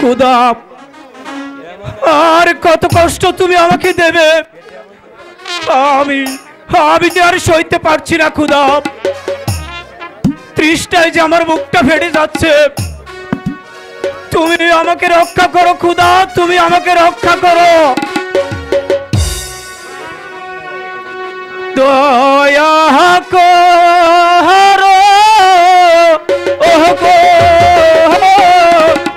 खुदा আর কত কষ্ট তুমি আমাকে দেবে আমি আমি যে আর সইতে পারছি না খুদা তৃষ্ণায় যে আমার মুখটা ফেটে যাচ্ছে তুমি আমাকে রক্ষা করো খুদা তুমি আমাকে রক্ষা করো দয়া করো ওহ গো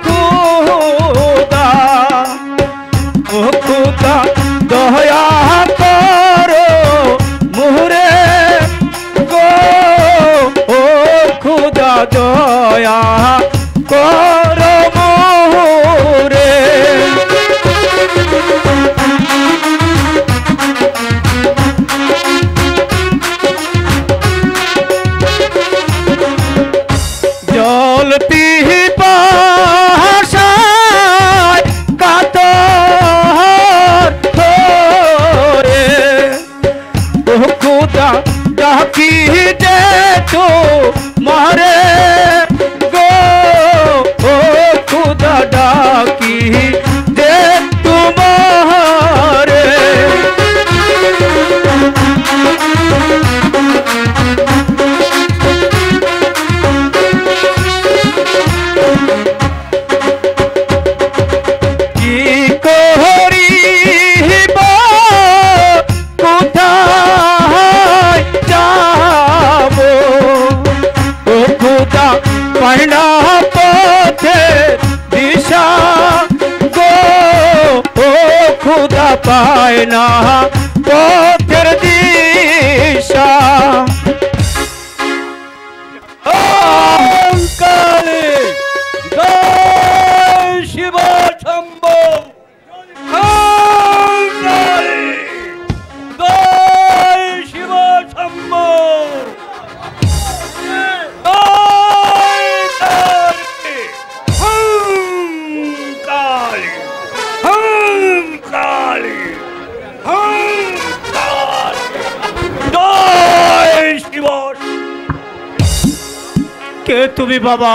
খুদা ও খুদা দয়া করো মুহরে গো ও খুদা দয়া করো মুহরে জল পিপাসায় কাতর হয়ে ও খুদা ডাকি দে তো মারে গো ও খুদা ডাকি দে তোমারে पहला पथे दिशा गो ओ खुदा पायना पथर दिशा काले जय शिव शंभो काले जय शिव शंभो কে তুমি বাবা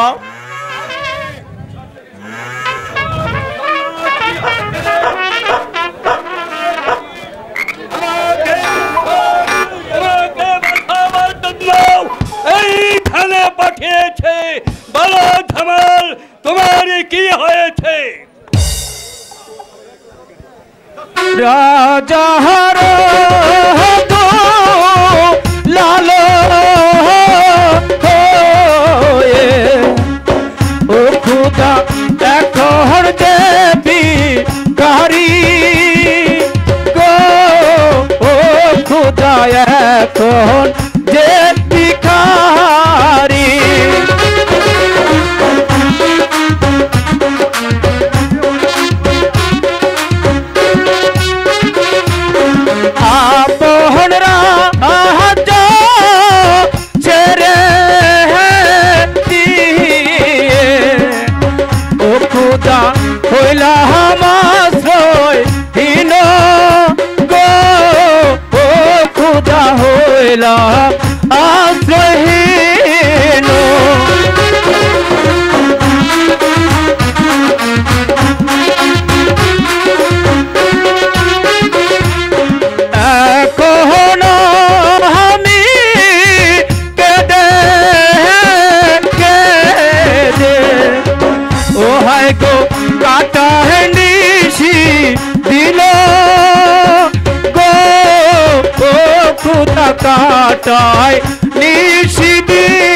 এইখানে পাঠিয়েছে বলো ধমাল তোমার কি হয়েছে রাজা হারো লালো ও খুদা এখন দেবী কারি গো ও খুদা এখন দেবী কারি আপনরা আজা ছেড়ে দিয়ে ও খুদা হইলা আমাশ্রয় হীন গো ও খুদা হইলা আশ্রয়হীন गो काटा है निशी दिलो गो ओ खुदा काटा है निशी दिलो